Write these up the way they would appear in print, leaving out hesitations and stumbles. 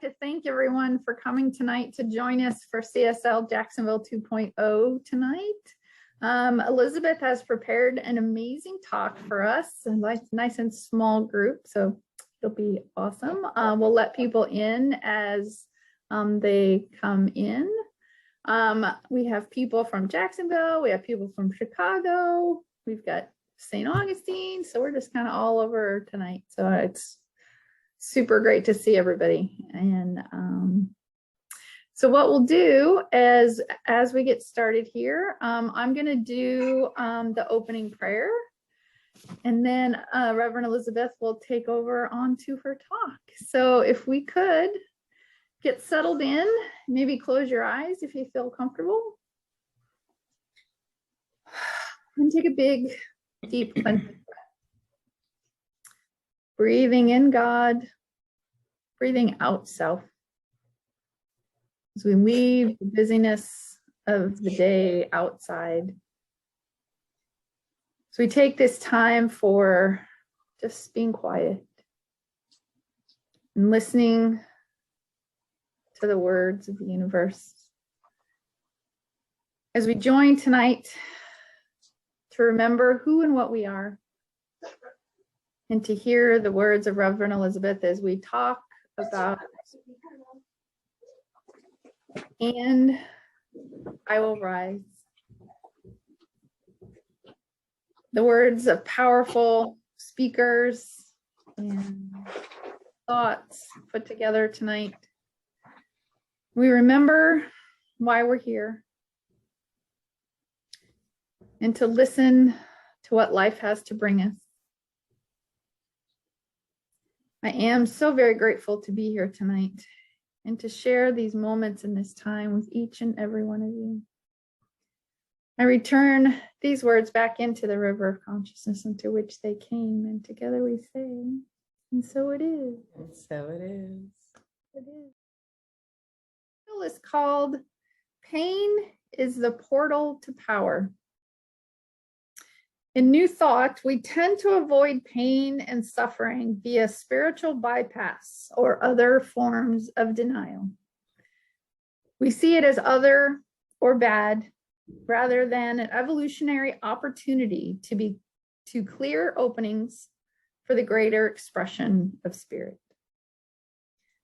like to thank everyone for coming tonight to join us for CSL Jacksonville 2.0 tonight. Elizabeth has prepared an amazing talk for us, a nice and small group, so it'll be awesome. We'll let people in as they come in. We have people from Jacksonville, we have people from Chicago, we've got St. Augustine, so we're just kind of all over tonight. So it's super great to see everybody. And so what we'll do is, as we get started here, I'm going to do the opening prayer, and then Reverend Elizabeth will take over onto her talk. So if we could get settled in, maybe close your eyes if you feel comfortable, and take a big, deep cleansing breath. Breathing in God, breathing out self. As we leave the busyness of the day outside. So we take this time for just being quiet and listening to the words of the universe. As we join tonight to remember who and what we are, and to hear the words of Reverend Elizabeth as we talk about, and I will rise. The words of powerful speakers and thoughts put together tonight. We remember why we're here, and to listen to what life has to bring us. I am so very grateful to be here tonight and to share these moments in this time with each and every one of you. I return these words back into the river of consciousness into which they came, and together we say, and so it is. And so it is. It is. It's called Pain is the Portal to Power. In New Thought, we tend to avoid pain and suffering via spiritual bypass or other forms of denial. We see it as other or bad, rather than an evolutionary opportunity to clear openings for the greater expression of spirit.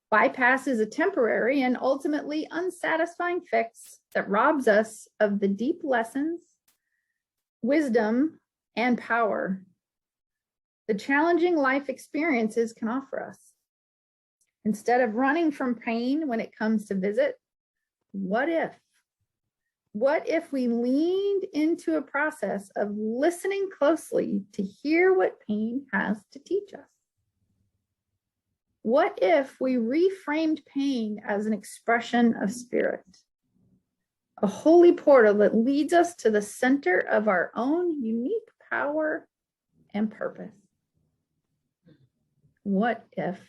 Bypass is a temporary and ultimately unsatisfying fix that robs us of the deep lessons, wisdom, and power the challenging life experiences can offer us. Instead of running from pain when it comes to visit, what if? What if we leaned into a process of listening closely to hear what pain has to teach us? What if we reframed pain as an expression of spirit? A holy portal that leads us to the center of our own unique power and purpose. What if?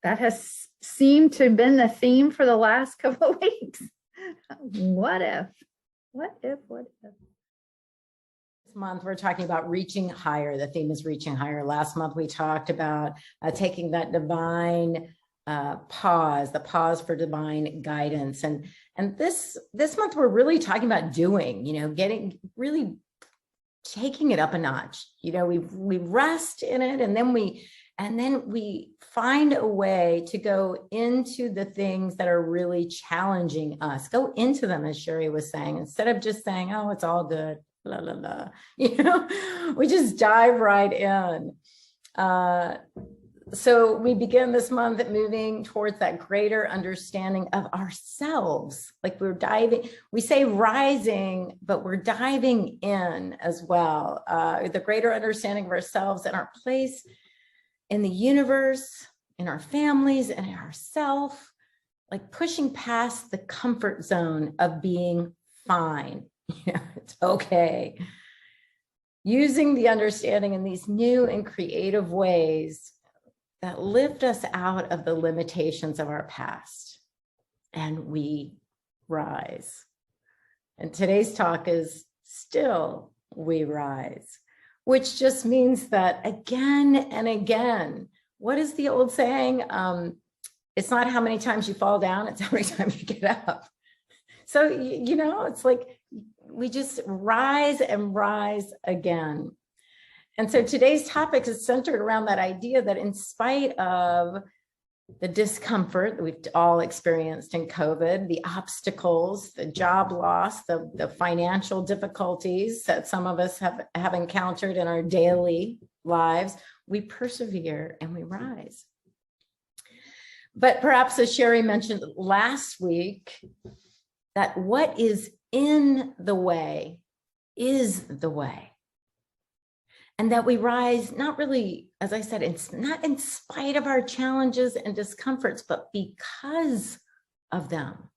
That has seemed to have been the theme for the last couple of weeks. What if? What if? What if? This month we're talking about reaching higher. The theme is reaching higher. Last month we talked about taking that divine pause, the pause for divine guidance. And this month we're really talking about doing, really taking it up a notch. We rest in it, and then we find a way to go into the things that are really challenging us. Go into them, as Sherry was saying, instead of just saying, oh, it's all good, blah, blah, blah. We just dive right in. So we begin this month at moving towards that greater understanding of ourselves. Like we say rising, but we're diving in as well. The greater understanding of ourselves and our place in the universe, in our families, and in ourselves, like pushing past the comfort zone of being fine. It's okay. Using the understanding in these new and creative ways that lift us out of the limitations of our past, and we rise. And today's talk is Still We Rise, which just means that again and again, what is the old saying? It's not how many times you fall down, it's how many times you get up. So, it's like we just rise and rise again. And so today's topic is centered around that idea that in spite of the discomfort that we've all experienced in COVID, the obstacles, the job loss, the financial difficulties that some of us have encountered in our daily lives, we persevere and we rise. But perhaps, as Sherry mentioned last week, that what is in the way is the way. And that we rise, not really, as I said, it's not in spite of our challenges and discomforts, but because of them.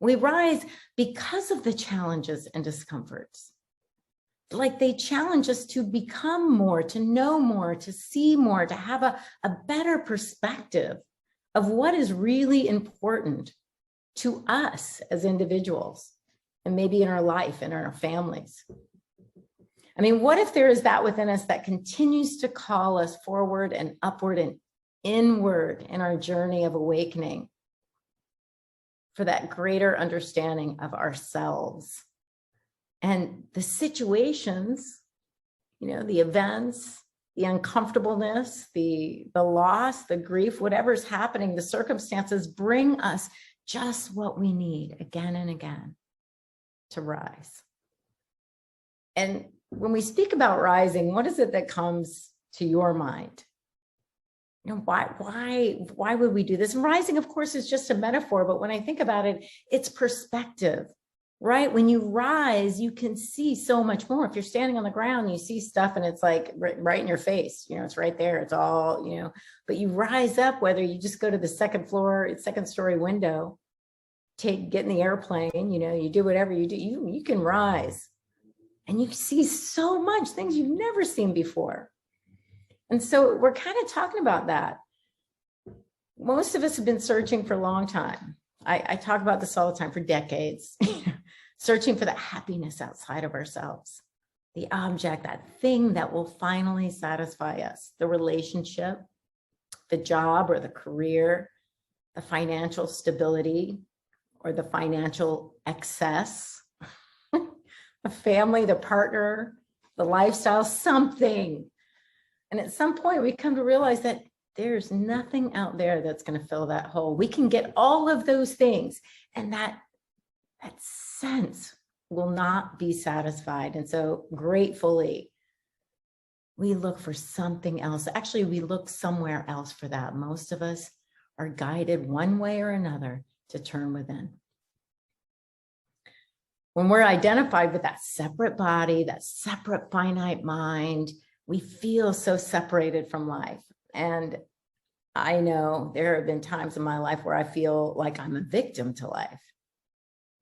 We rise because of the challenges and discomforts. Like they challenge us to become more, to know more, to see more, to have a better perspective of what is really important to us as individuals, and maybe in our life and in our families. I mean, what if there is that within us that continues to call us forward and upward and inward in our journey of awakening for that greater understanding of ourselves and the situations, the events, the uncomfortableness, the loss, the grief, whatever's happening, the circumstances bring us just what we need again and again to rise. And when we speak about rising, what is it that comes to your mind? Why would we do this? And rising, of course, is just a metaphor, but when I think about it, it's perspective, right? When you rise, you can see so much more. If you're standing on the ground, you see stuff and it's like right in your face, it's right there. It's all, but you rise up, whether you just go to the second story window, get in the airplane, you do whatever you do, you can rise. And you see so much things you've never seen before. And so we're kind of talking about that. Most of us have been searching for a long time. I talk about this all the time, for decades, searching for that happiness outside of ourselves, the object, that thing that will finally satisfy us, the relationship, the job or the career, the financial stability or the financial excess, the family, the partner, the lifestyle, something. And at some point we come to realize that there's nothing out there that's going to fill that hole. We can get all of those things and that sense will not be satisfied. And so gratefully, we look for something else. Actually, we look somewhere else for that. Most of us are guided one way or another to turn within. When we're identified with that separate body, that separate finite mind, we feel so separated from life. And I know there have been times in my life where I feel like I'm a victim to life.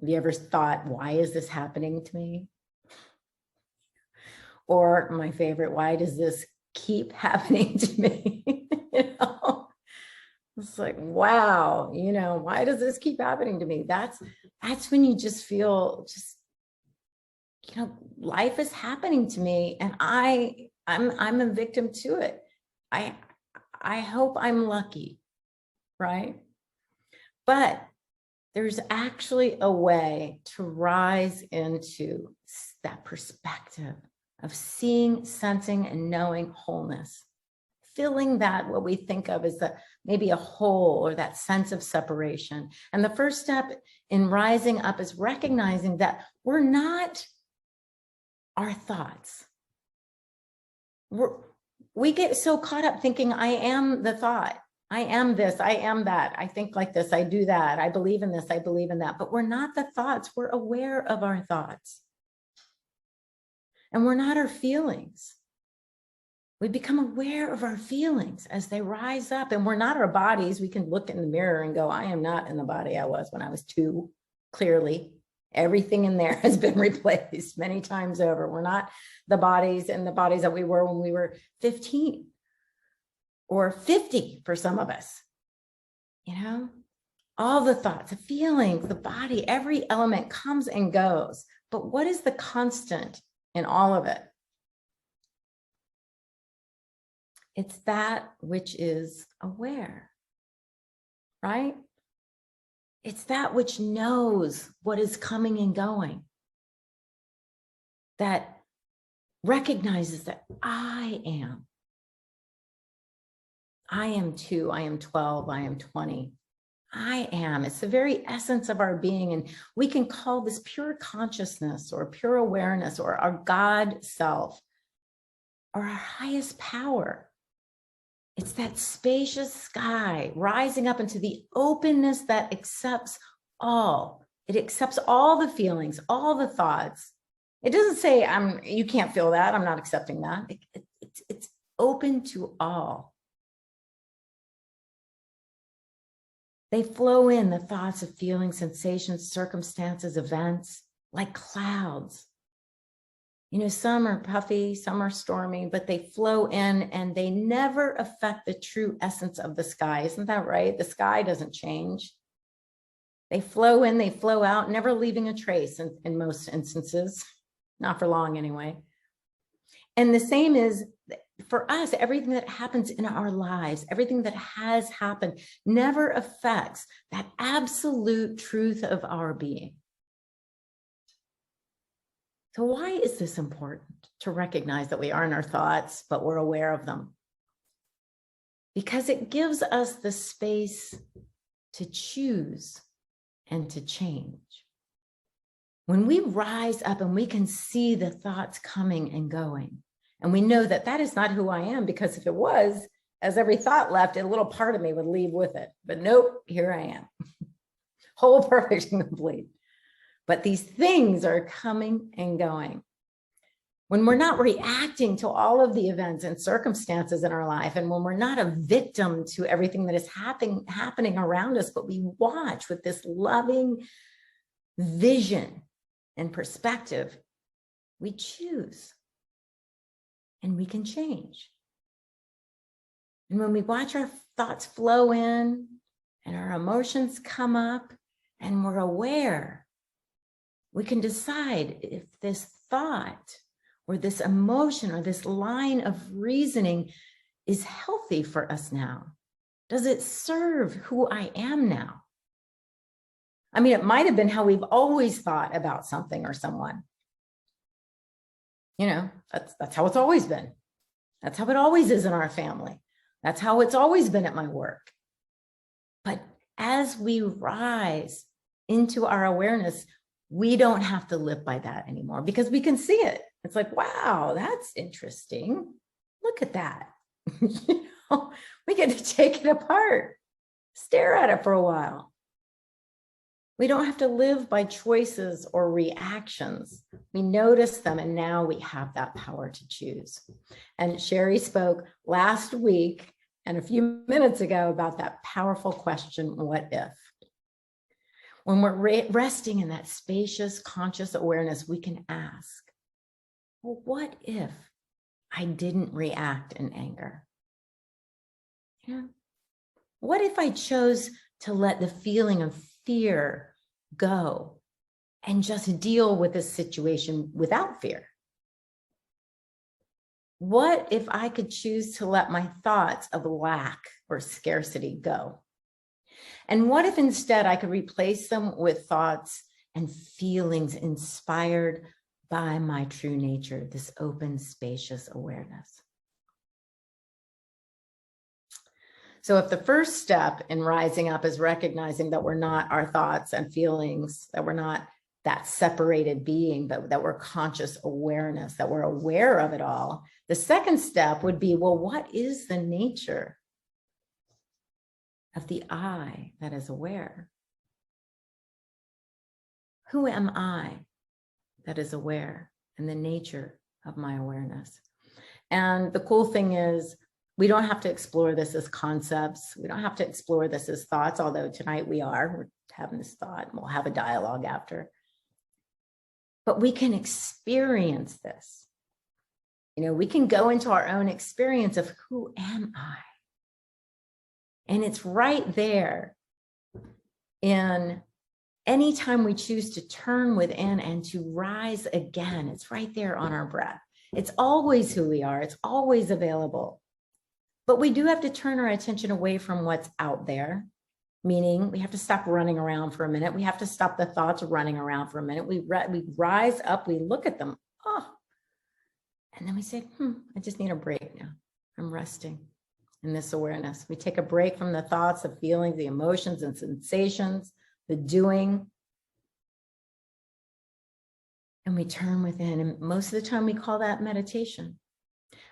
Have you ever thought, why is this happening to me? Or my favorite, why does this keep happening to me? It's like, wow, why does this keep happening to me? That's when you just feel life is happening to me and I'm a victim to it. I hope I'm lucky, right? But there's actually a way to rise into that perspective of seeing, sensing, and knowing wholeness, filling that what we think of as maybe a hole or that sense of separation. And the first step in rising up is recognizing that we're not our thoughts. We get so caught up thinking, I am the thought. I am this, I am that. I think like this, I do that. I believe in this, I believe in that. But we're not the thoughts. We're aware of our thoughts. And we're not our feelings. We become aware of our feelings as they rise up, and we're not our bodies. We can look in the mirror and go, I am not in the body I was when I was 2, clearly. Everything in there has been replaced many times over. We're not the bodies and the bodies that we were when we were 15 or 50 for some of us. All the thoughts, the feelings, the body, every element comes and goes. But what is the constant in all of it? It's that which is aware, right? It's that which knows what is coming and going, that recognizes that I am 2, I am 12, I am 20. I am. It's the very essence of our being. And we can call this pure consciousness or pure awareness or our God self or our highest power. It's that spacious sky rising up into the openness that accepts all. It accepts all the feelings, all the thoughts. It doesn't say, you can't feel that. I'm not accepting that. It's open to all. They flow in, the thoughts of feelings, sensations, circumstances, events, like clouds. You know, some are puffy, some are stormy, but they flow in and they never affect the true essence of the sky. Isn't that right? The sky doesn't change. They flow in, they flow out, never leaving a trace in most instances, not for long anyway. And the same is for us, everything that happens in our lives, everything that has happened never affects that absolute truth of our being. So why is this important to recognize that we are in our thoughts, but we're aware of them? Because it gives us the space to choose and to change. When we rise up and we can see the thoughts coming and going, and we know that that is not who I am, because if it was, as every thought left, a little part of me would leave with it. But nope, here I am, whole, perfect, and complete. But these things are coming and going. When we're not reacting to all of the events and circumstances in our life, and when we're not a victim to everything that is happening around us, but we watch with this loving vision and perspective, we choose. And we can change. And when we watch our thoughts flow in and our emotions come up and we're aware, we can decide if this thought or this emotion or this line of reasoning is healthy for us now. Does it serve who I am now? I mean, it might have been how we've always thought about something or someone. You know, that's how it's always been. That's how it always is in our family. That's how it's always been at my work. But as we rise into our awareness, we don't have to live by that anymore because we can see it. It's like, wow, that's interesting. Look at that. You know, we get to take it apart, stare at it for a while. We don't have to live by choices or reactions. We notice them, and now we have that power to choose. And Sherry spoke last week and a few minutes ago about that powerful question, what if? When we're resting in that spacious, conscious awareness, we can ask, well, what if I didn't react in anger? Yeah. What if I chose to let the feeling of fear go and just deal with this situation without fear? What if I could choose to let my thoughts of lack or scarcity go? And what if instead I could replace them with thoughts and feelings inspired by my true nature, this open, spacious awareness? So if the first step in rising up is recognizing that we're not our thoughts and feelings, that we're not that separated being, but that we're conscious awareness, that we're aware of it all, the second step would be, well, what is the nature of the I that is aware? Who am I that is aware in the nature of my awareness? And the cool thing is, we don't have to explore this as concepts. We don't have to explore this as thoughts, although tonight we're having this thought and we'll have a dialogue after. But we can experience this. You know, we can go into our own experience of who am I? And it's right there in any time we choose to turn within and to rise again. It's right there on our breath. It's always who we are. It's always available. But we do have to turn our attention away from what's out there, meaning we have to stop running around for a minute. We have to stop the thoughts running around for a minute. We rise up, we look at them, and then we say, I just need a break now. I'm resting in this awareness. We take a break from the thoughts, the feelings, the emotions and sensations, the doing. And we turn within. And most of the time we call that meditation.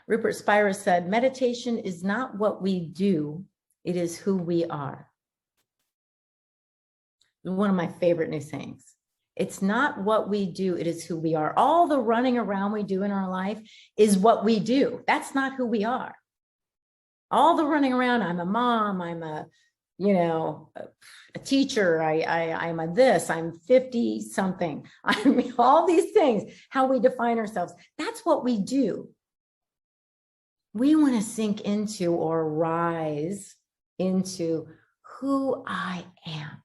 Rupert Spira said, meditation is not what we do, it is who we are. One of my favorite new sayings. It's not what we do, it is who we are. All the running around we do in our life is what we do. That's not who we are. All the running around, I'm a mom, I'm a teacher, I'm a this, I'm 50 something. I mean, all these things, how we define ourselves, that's what we do. We want to sink into or rise into who I am.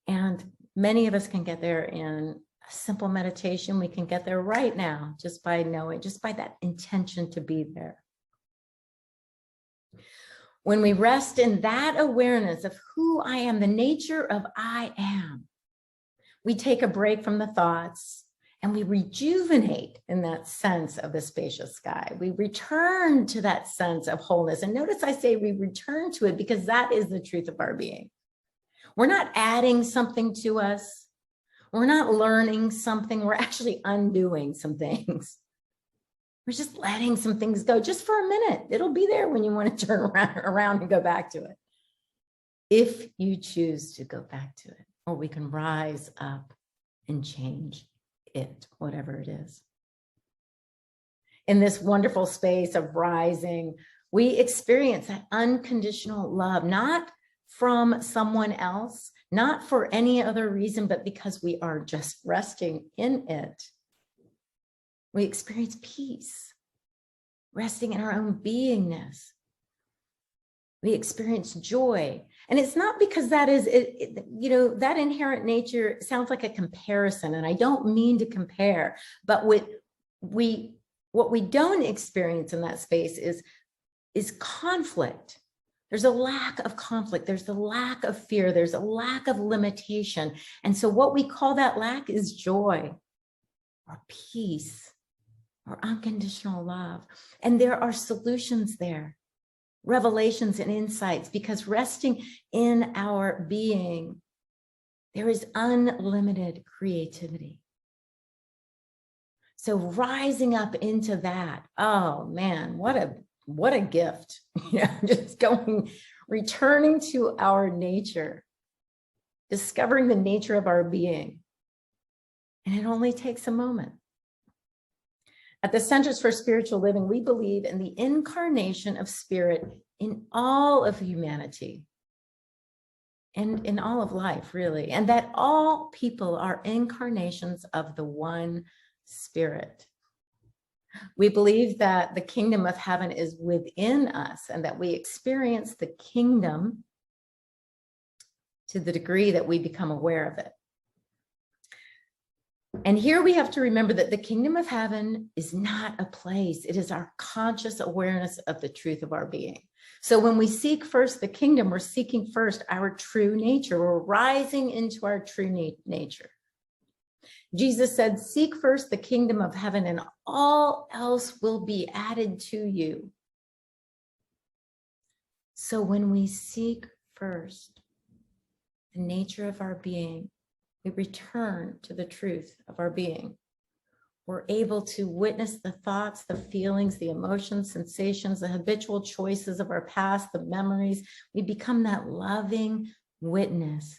And many of us can get there in a simple meditation. We can get there right now just by knowing, just by that intention to be there. When we rest in that awareness of who I am, the nature of I am, we take a break from the thoughts and we rejuvenate in that sense of the spacious sky. We return to that sense of wholeness. And notice I say we return to it because that is the truth of our being. We're not adding something to us. We're not learning something. We're actually undoing some things. We're just letting some things go just for a minute. It'll be there when you want to turn around and go back to it. If you choose to go back to it, or we can rise up and change it, whatever it is. In this wonderful space of rising, we experience that unconditional love, not from someone else, not for any other reason, but because we are just resting in it. We experience peace, resting in our own beingness. We experience joy. And it's not because that is, that inherent nature sounds like a comparison, and I don't mean to compare, but what we don't experience in that space is conflict. There's a lack of conflict. There's a lack of fear. There's a lack of limitation. And so what we call that lack is joy or peace or unconditional love. And there are solutions there, revelations and insights, because resting in our being, there is unlimited creativity. So rising up into that, oh man, what a gift. Just returning to our nature, discovering the nature of our being. And it only takes a moment. At the Centers for Spiritual Living, we believe in the incarnation of spirit in all of humanity and in all of life, really, and that all people are incarnations of the one spirit. We believe that the kingdom of heaven is within us and that we experience the kingdom to the degree that we become aware of it. And here we have to remember that the kingdom of heaven is not a place. It is our conscious awareness of the truth of our being. So when we seek first the kingdom, we're seeking first our true nature. We're rising into our true nature. Jesus said, seek first the kingdom of heaven and all else will be added to you. So when we seek first the nature of our being, we return to the truth of our being. We're able to witness the thoughts, the feelings, the emotions, sensations, the habitual choices of our past, the memories. We become that loving witness.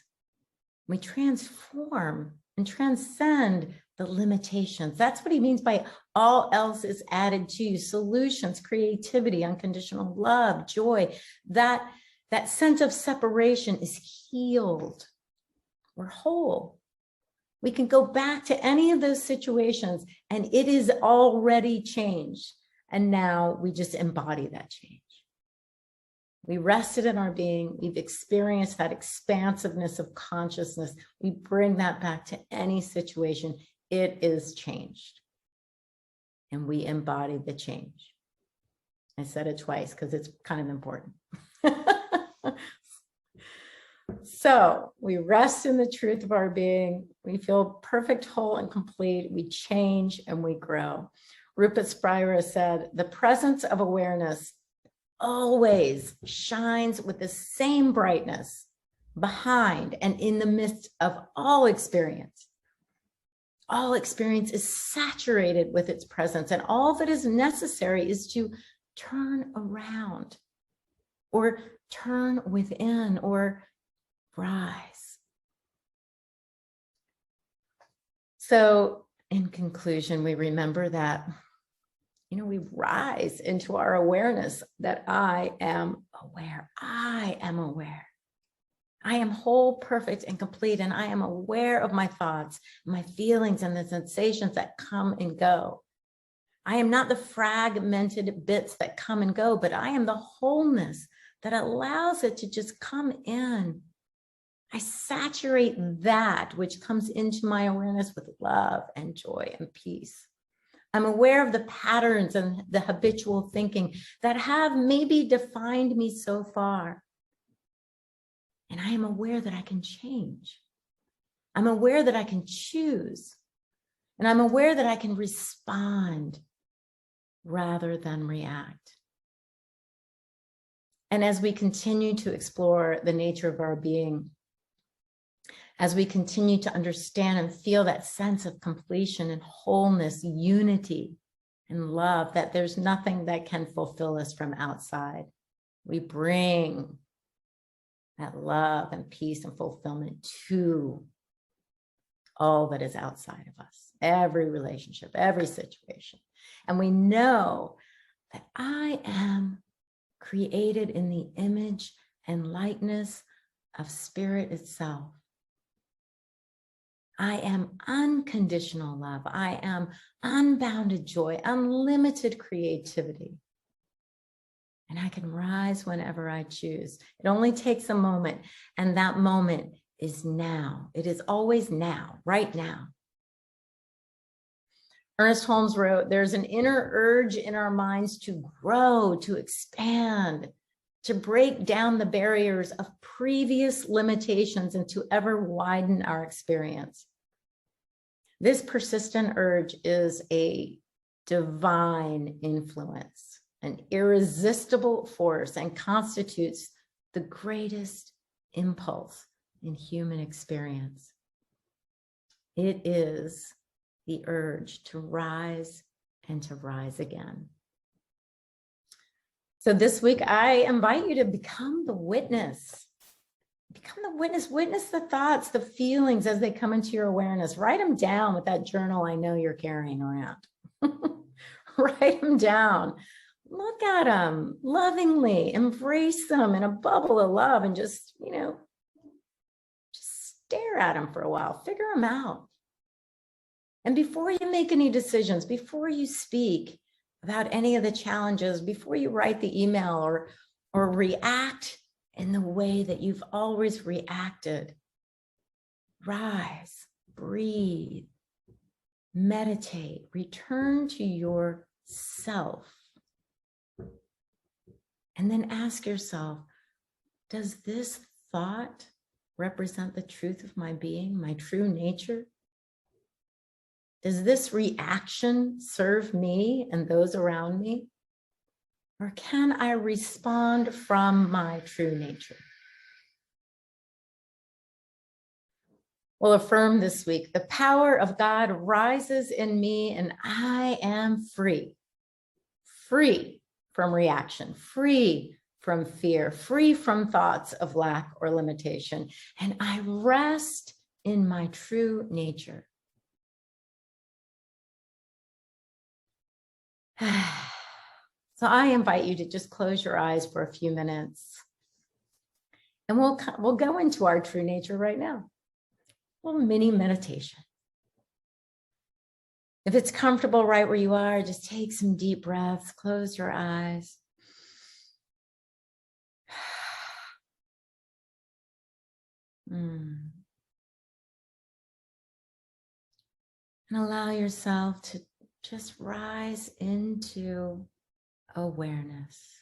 We transform and transcend the limitations. That's what he means by all else is added to you. Solutions, creativity, unconditional love, joy. That sense of separation is healed. We're whole. We can go back to any of those situations and it is already changed. And now we just embody that change. We rested in our being. We've experienced that expansiveness of consciousness. We bring that back to any situation. It is changed. And we embody the change. I said it twice because it's kind of important. So we rest in the truth of our being. We feel perfect, whole, and complete. We change and we grow. Rupert Spira said, the presence of awareness always shines with the same brightness behind and in the midst of all experience. All experience is saturated with its presence, and all that is necessary is to turn around or turn within or rise. So in conclusion, we remember that, we rise into our awareness that I am aware. I am aware. I am whole, perfect, and complete, and I am aware of my thoughts, my feelings, and the sensations that come and go. I am not the fragmented bits that come and go, but I am the wholeness that allows it to just come in. I saturate that which comes into my awareness with love and joy and peace. I'm aware of the patterns and the habitual thinking that have maybe defined me so far. And I am aware that I can change. I'm aware that I can choose. And I'm aware that I can respond rather than react. And as we continue to explore the nature of our being, as we continue to understand and feel that sense of completion and wholeness, unity and love, that there's nothing that can fulfill us from outside, we bring that love and peace and fulfillment to all that is outside of us, every relationship, every situation. And we know that I am created in the image and likeness of Spirit itself. I am unconditional love. I am unbounded joy, unlimited creativity. And I can rise whenever I choose. It only takes a moment, and that moment is now. It is always now, right now. Ernest Holmes wrote, there's an inner urge in our minds to grow, to expand, to break down the barriers of previous limitations and to ever widen our experience. This persistent urge is a divine influence, an irresistible force, and constitutes the greatest impulse in human experience. It is the urge to rise and to rise again. So this week, I invite you to become the witness. Become the witness. Witness the thoughts, the feelings as they come into your awareness. Write them down with that journal I know you're carrying around. Write them down. Look at them lovingly. Embrace them in a bubble of love and just stare at them for a while. Figure them out. And before you make any decisions, before you speak about any of the challenges, before you write the email or react in the way that you've always reacted, rise, breathe, meditate, return to yourself. And then ask yourself, does this thought represent the truth of my being, my true nature? Does this reaction serve me and those around me? Or can I respond from my true nature? We'll affirm this week, the power of God rises in me and I am free. Free from reaction, free from fear, free from thoughts of lack or limitation. And I rest in my true nature. So I invite you to just close your eyes for a few minutes and we'll go into our true nature right now. A little mini meditation. If it's comfortable right where you are, just take some deep breaths, close your eyes. And allow yourself to just rise into awareness.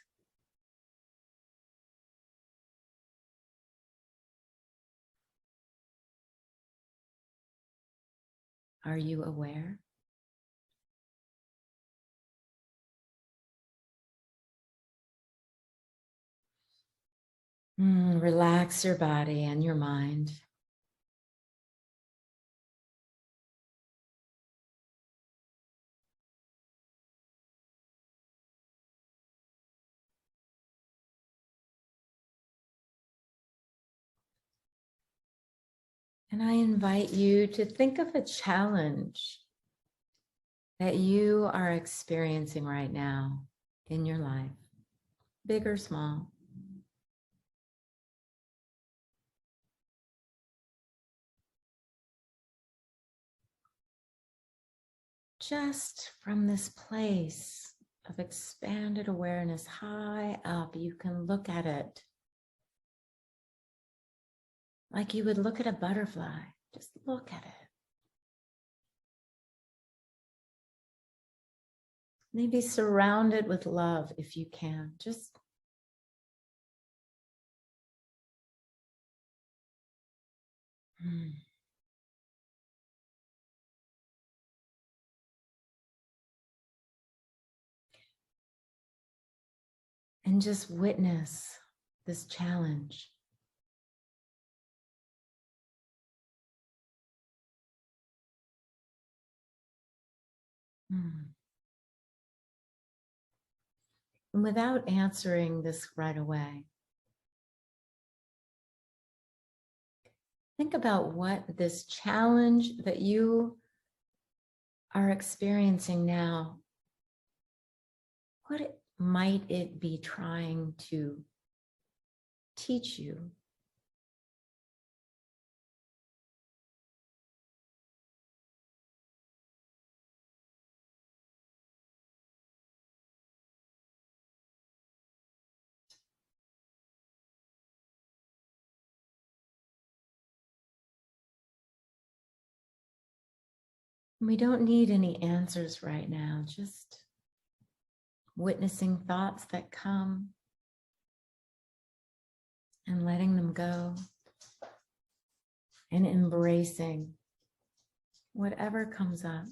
Are you aware? Relax your body and your mind. And I invite you to think of a challenge that you are experiencing right now in your life, big or small. Just from this place of expanded awareness high up, you can look at it like you would look at a butterfly. Just look at it. Maybe surround it with love if you can. Just and just witness this challenge. And without answering this right away, think about what this challenge that you are experiencing now, what might it be trying to teach you? We don't need any answers right now, just witnessing thoughts that come and letting them go and embracing whatever comes up.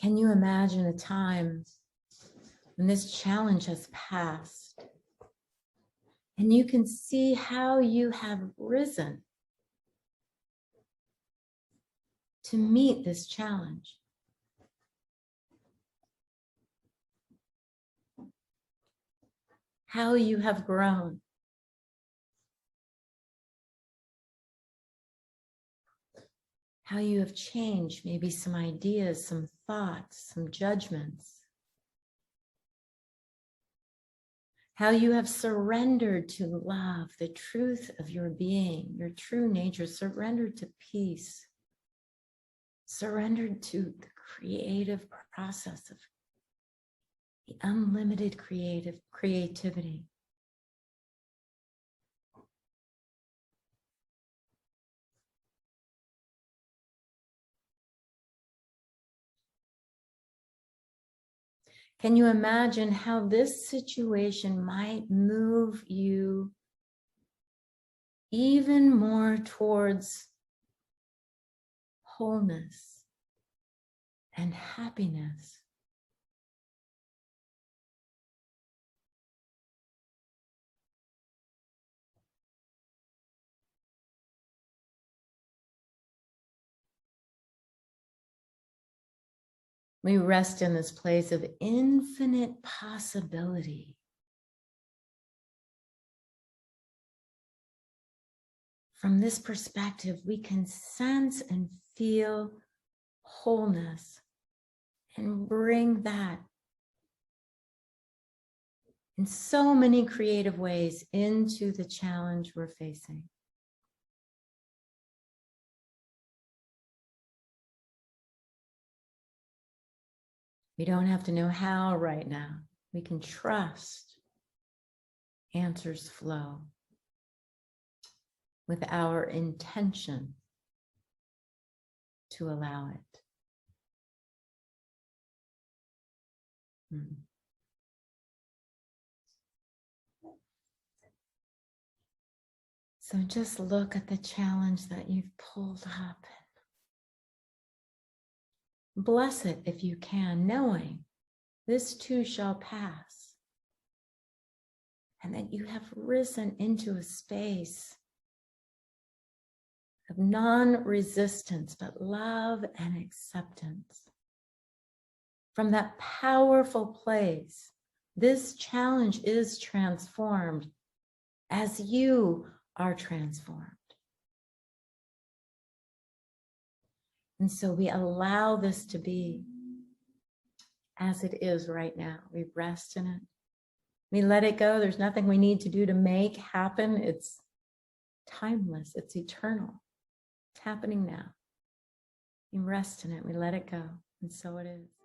Can you imagine a time when this challenge has passed and you can see how you have risen to meet this challenge? How you have grown. How you have changed, maybe some ideas, some thoughts, some judgments. How you have surrendered to love, the truth of your being, your true nature, surrendered to peace, surrendered to the creative process of the unlimited creativity. Can you imagine how this situation might move you even more towards wholeness and happiness? We rest in this place of infinite possibility. From this perspective, we can sense and feel wholeness and bring that in so many creative ways into the challenge we're facing. We don't have to know how right now. We can trust answers flow with our intention to allow it. So just look at the challenge that you've pulled up. Bless it if you can, knowing this too shall pass. And that you have risen into a space of non-resistance, but love and acceptance. From that powerful place, this challenge is transformed as you are transformed. And so we allow this to be as it is right now. We rest in it. We let it go. There's nothing we need to do to make happen. It's timeless. It's eternal. It's happening now. We rest in it. We let it go. And so it is.